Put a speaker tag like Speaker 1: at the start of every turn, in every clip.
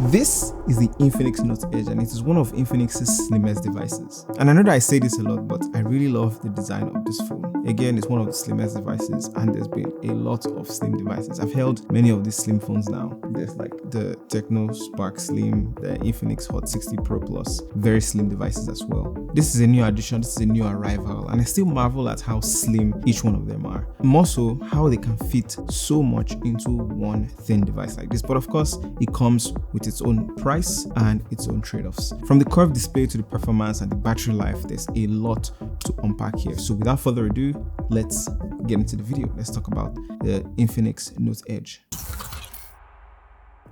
Speaker 1: This is the Infinix Note Edge, and it is one of Infinix's slimmest devices. And I know that I say this a lot, but I really love the design of this phone. Again, it's one of the slimmest devices, and there's been a lot of slim devices. I've held many of these slim phones now. There's like the Techno Spark Slim, the Infinix Hot 60 Pro Plus, very slim devices as well. This is a new addition, this is a new arrival, and I still marvel at how slim each one of them are. More so, how they can fit so much into one thin device like this. But of course, it comes with its own price and its own trade-offs. From the curved display to the performance and the battery life, there's a lot to unpack here. So without further ado, let's get into the video. Let's talk about the Infinix Note Edge.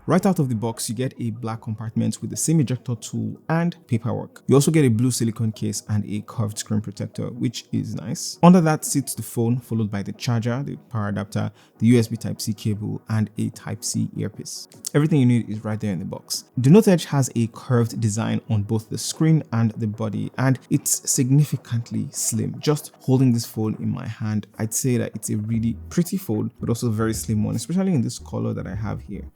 Speaker 1: Right out of the box, you get a black compartment with the SIM ejector tool and paperwork. You also get a blue silicone case and a curved screen protector, which is nice. Under that sits the phone, followed by the charger, the power adapter, the USB Type-C cable, and a Type-C earpiece. Everything you need is right there in the box. The Note Edge has a curved design on both the screen and the body, and it's significantly slim. Just holding this phone in my hand, I'd say that it's a really pretty phone, but also a very slim one, especially in this color that I have here.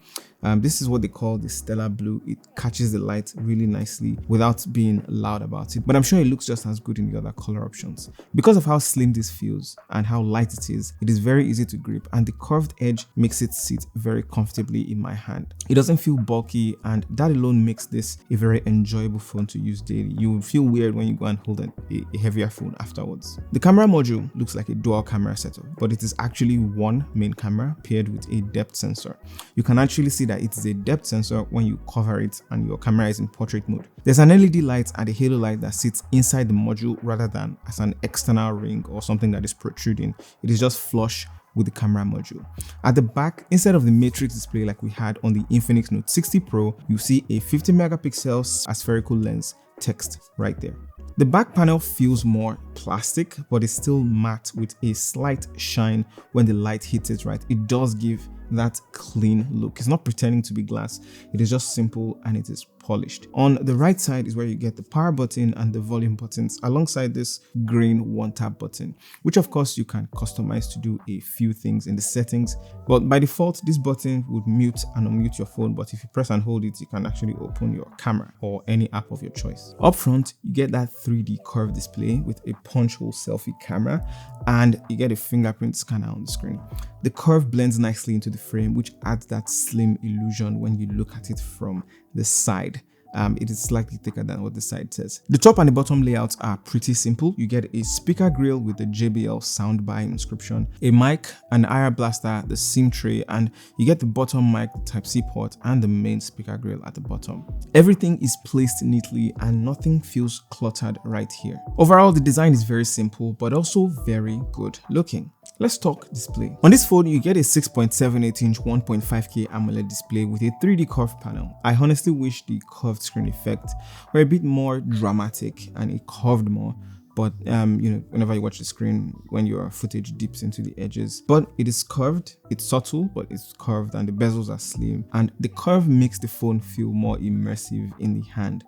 Speaker 1: This is what they call the stellar blue. It catches the light really nicely without being loud about it, but I'm sure it looks just as good in the other color options. Because of how slim this feels and how light it is very easy to grip, and the curved edge makes it sit very comfortably in my hand. It doesn't feel bulky, and that alone makes this a very enjoyable phone to use daily. You will feel weird when you go and hold a heavier phone afterwards. The camera module looks like a dual camera setup, but it is actually one main camera paired with a depth sensor. You can actually see that it is a depth sensor when you cover it and your camera is in portrait mode. There's an LED light and a halo light that sits inside the module rather than as an external ring or something that is protruding. It is just flush with the camera module. At the back, instead of the matrix display like we had on the Infinix Note 60 Pro, you see a 50 megapixel aspherical lens text right there. The back panel feels more plastic, but it's still matte with a slight shine when the light hits it right. It does give that clean look. It's not pretending to be glass, it is just simple and it is polished. On the right side is where you get the power button and the volume buttons alongside this green one tap button, which of course you can customize to do a few things in the settings, but by default this button would mute and unmute your phone, but if you press and hold it, you can actually open your camera or any app of your choice. Up front, you get that 3D curved display with a punch hole selfie camera, and you get a fingerprint scanner on the screen. The curve blends nicely into the frame, which adds that slim illusion when you look at it from the side. It is slightly thicker than what the side says. The top and the bottom layouts are pretty simple. You get a speaker grill with the JBL soundbar inscription, a mic, an IR blaster, the SIM tray, and you get the bottom mic, the Type-C port, and the main speaker grill at the bottom. Everything is placed neatly and nothing feels cluttered right here. Overall, the design is very simple, but also very good looking. Let's talk display. On this phone, you get a 6.78-inch 1.5K AMOLED display with a 3D curved panel. I honestly wish the curved screen effect were a bit more dramatic and it curved more, but whenever you watch the screen, when your footage dips into the edges, but it is curved, it's subtle, but it's curved, and the bezels are slim, and the curve makes the phone feel more immersive in the hand.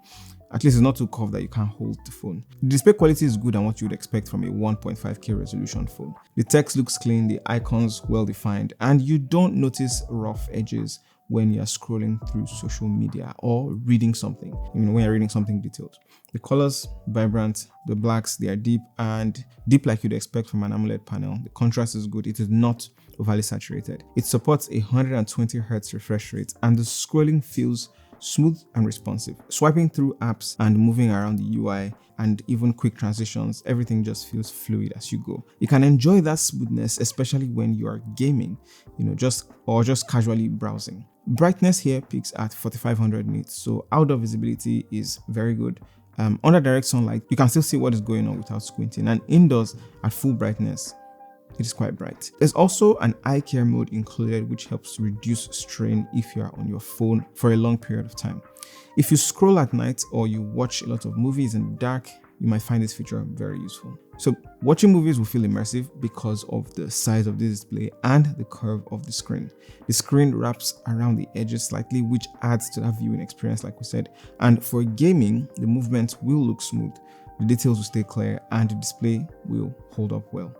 Speaker 1: At least it's not too curved that you can't hold the phone. The display quality is good and what you would expect from a 1.5K resolution phone. The text looks clean, the icons well defined, and you don't notice rough edges when you're scrolling through social media or reading something, when you're reading something detailed. The colors, vibrant, the blacks, they are deep, and deep like you'd expect from an AMOLED panel. The contrast is good, it is not overly saturated. It supports a 120 Hz refresh rate, and the scrolling feels smooth and responsive. Swiping through apps and moving around the UI and even quick transitions, everything just feels fluid as you go. You can enjoy that smoothness, especially when you are gaming, just casually browsing. Brightness here peaks at 4500 nits, so outdoor visibility is very good. Under direct sunlight, you can still see what is going on without squinting, and indoors at full brightness, it is quite bright. There's also an eye care mode included, which helps to reduce strain if you are on your phone for a long period of time. If you scroll at night or you watch a lot of movies in the dark, you might find this feature very useful. So watching movies will feel immersive because of the size of the display and the curve of the screen. The screen wraps around the edges slightly, which adds to that viewing experience like we said. And for gaming, the movement will look smooth, the details will stay clear, and the display will hold up well,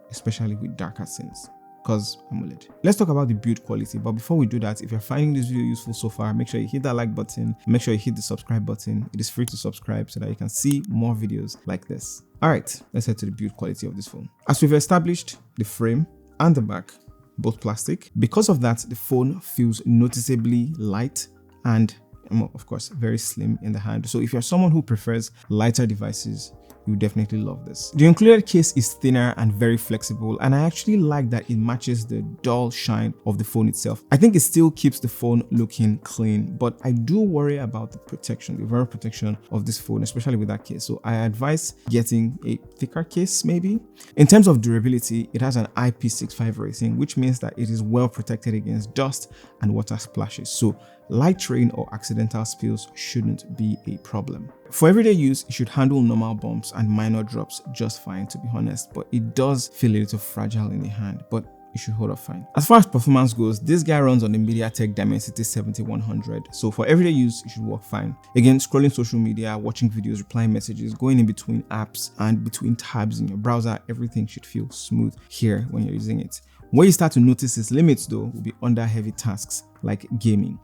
Speaker 1: especially with darker scenes. because AMOLED. Let's talk about the build quality, but before we do that, if you're finding this video useful so far, make sure you hit that like button, make sure you hit the subscribe button. It is free to subscribe so that you can see more videos like this. Alright, let's head to the build quality of this phone. As we've established, the frame and the back, both plastic. Because of that, the phone feels noticeably light and of course very slim in the hand. So if you're someone who prefers lighter devices, you definitely love this. The included case is thinner and very flexible, and I actually like that it matches the dull shine of the phone itself. I think it still keeps the phone looking clean, but I do worry about the protection, the overall protection of this phone, especially with that case. So I advise getting a thicker case maybe. In terms of durability, it has an IP65 rating, which means that it is well protected against dust and water splashes. So light rain or accidental spills shouldn't be a problem. For everyday use, it should handle normal bumps and minor drops just fine, to be honest, but it does feel a little fragile in the hand, but it should hold up fine. As far as performance goes, this guy runs on the MediaTek Dimensity 7100, so for everyday use, it should work fine. Again, scrolling social media, watching videos, replying messages, going in between apps and between tabs in your browser, everything should feel smooth here when you're using it. Where you start to notice its limits though will be under heavy tasks like gaming.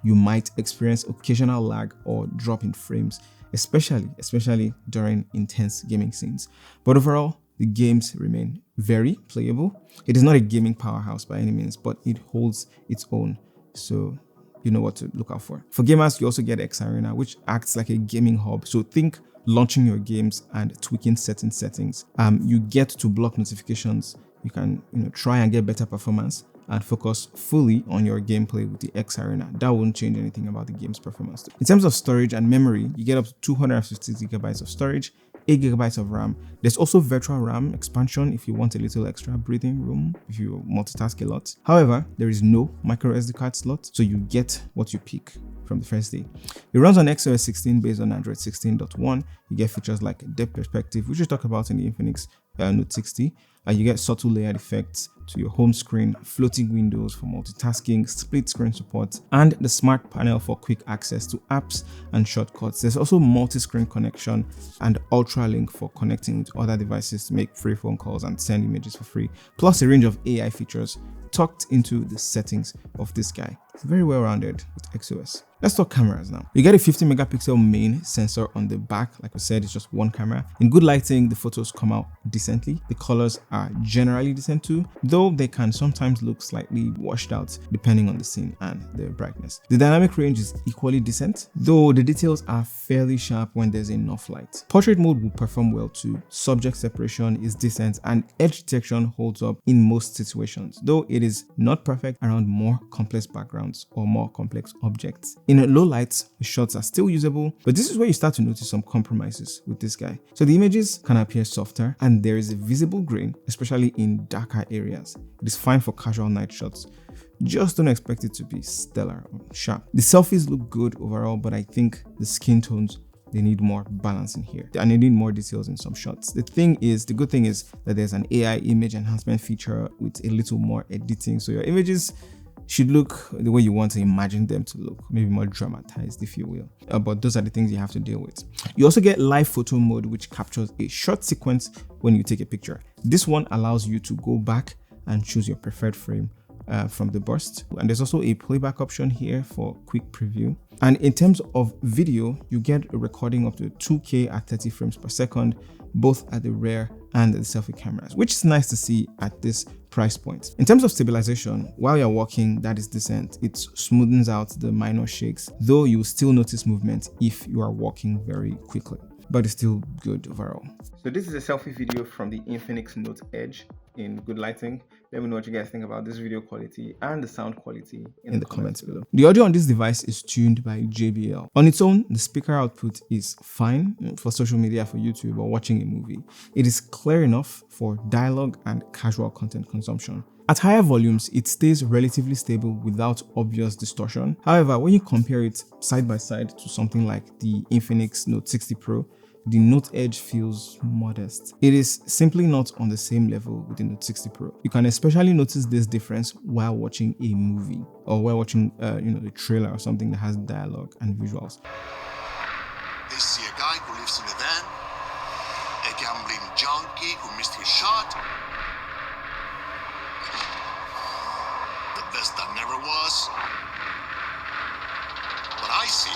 Speaker 1: You might experience occasional lag or drop in frames, especially during intense gaming scenes. But overall, the games remain very playable. It is not a gaming powerhouse by any means, but it holds its own. So you know what to look out for. For gamers, you also get X Arena, which acts like a gaming hub. So think launching your games and tweaking certain settings. You get to block notifications. You can try and get better performance and focus fully on your gameplay with the X Arena. That won't change anything about the game's performance. In terms of storage and memory, you get up to 250 gigabytes of storage, 8 gigabytes of RAM. There's also virtual RAM expansion if you want a little extra breathing room, if you multitask a lot. However, there is no micro SD card slot, so you get what you pick from the first day. It runs on XOS 16 based on Android 16.1. You get features like depth perspective, which we talked about in the Infinix Note 60. You get subtle layered effects to your home screen, floating windows for multitasking, split screen support, and the smart panel for quick access to apps and shortcuts. There's also multi-screen connection and ultra link for connecting with other devices to make free phone calls and send images for free, plus a range of AI features tucked into the settings of this guy. It's very well rounded with XOS. Let's talk cameras now. You get a 50 megapixel main sensor on the back. Like I said, it's just one camera. In good lighting, the photos come out decently. The colors are generally decent too, though they can sometimes look slightly washed out depending on the scene and the brightness. The dynamic range is equally decent, though the details are fairly sharp when there's enough light. Portrait mode will perform well too. Subject separation is decent and edge detection holds up in most situations, though it is not perfect around more complex backgrounds or more complex objects. In low lights, the shots are still usable, but this is where you start to notice some compromises with this guy. So the images can appear softer and there is a visible grain, especially in darker areas. It is fine for casual night shots. Just don't expect it to be stellar or sharp. The selfies look good overall, but I think the skin tones, they need more balance in here and they need more details in some shots. The good thing is that there's an AI image enhancement feature with a little more editing, so your images should look the way you want to imagine them to look, maybe more dramatized if you will. But those are the things you have to deal with. You also get live photo mode, which captures a short sequence when you take a picture. This one allows you to go back and choose your preferred frame from the burst, and there's also a playback option here for quick preview. And in terms of video, you get a recording up to 2K at 30 frames per second, both at the rear and the selfie cameras, which is nice to see at this price point. In terms of stabilization, while you're walking, that is decent. It smoothens out the minor shakes, though you will still notice movement if you are walking very quickly, but it's still good overall. So this is a selfie video from the Infinix Note Edge in good lighting. Let me know what you guys think about this video quality and the sound quality in the comments below. The audio on this device is tuned by JBL. On its own, the speaker output is fine for social media, for YouTube, or watching a movie. It is clear enough for dialogue and casual content consumption. At higher volumes, it stays relatively stable without obvious distortion. However, when you compare it side by side to something like the Infinix Note 60 Pro, the Note Edge feels modest. It is simply not on the same level with the Note 60 Pro. You can especially notice this difference while watching a movie or while watching a trailer or something that has dialogue and visuals.
Speaker 2: They see a guy who lives in a van, a gambling junkie who missed his shot, best that never was. But I see.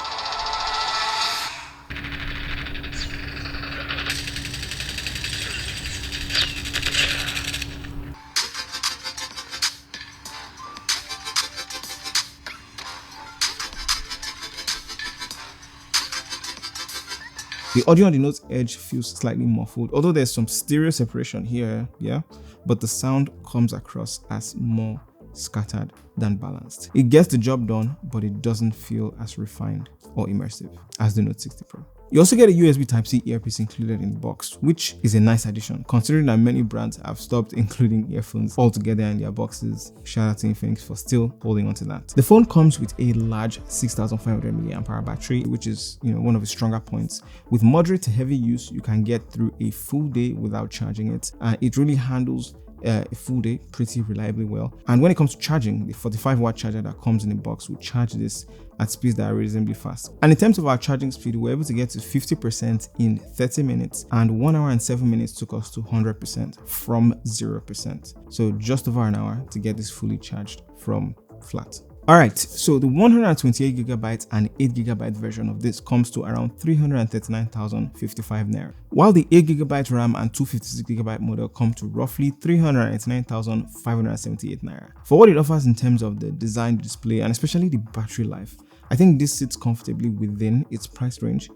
Speaker 1: The audio on the Note Edge feels slightly muffled, although there's some stereo separation here, yeah, but the sound comes across as more scattered than balanced. It gets the job done, but it doesn't feel as refined or immersive as the Note 60 Pro. You also get a USB Type-C earpiece included in the box, which is a nice addition considering that many brands have stopped including earphones altogether in their boxes. Shout out to Infinix for still holding on to that. The phone comes with a large 6500 mAh battery, which is one of its stronger points. With moderate to heavy use, you can get through a full day without charging it, and it really handles a full day pretty reliably well. And when it comes to charging, the 45-watt charger that comes in the box will charge this at speeds that are reasonably fast. And in terms of our charging speed, we were able to get to 50% in 30 minutes, and 1 hour and 7 minutes took us to 100% from 0%. So just over an hour to get this fully charged from flat. Alright, so the 128GB and 8GB version of this comes to around 339,055 naira, while the 8GB RAM and 256GB model come to roughly 389,578 naira. For what it offers in terms of the design, display, and especially the battery life, I think this sits comfortably within its price range.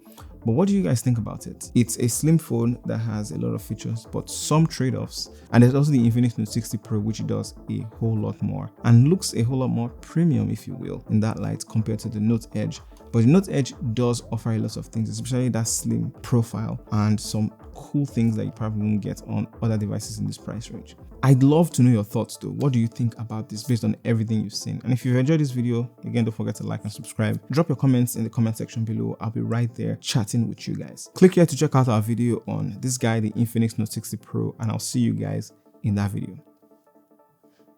Speaker 1: But what do you guys think about it? It's a slim phone that has a lot of features, but some trade-offs. And there's also the Infinix Note 60 Pro, which does a whole lot more and looks a whole lot more premium, if you will, in that light compared to the Note Edge. But the Note Edge does offer a lot of things, especially that slim profile and some cool things that you probably won't get on other devices in this price range. I'd love to know your thoughts though. What do you think about this based on everything you've seen? And if you've enjoyed this video, again, don't forget to like and subscribe. Drop your comments in the comment section below. I'll be right there chatting with you guys. Click here to check out our video on this guy, the Infinix Note 60 Pro, and I'll see you guys in that video.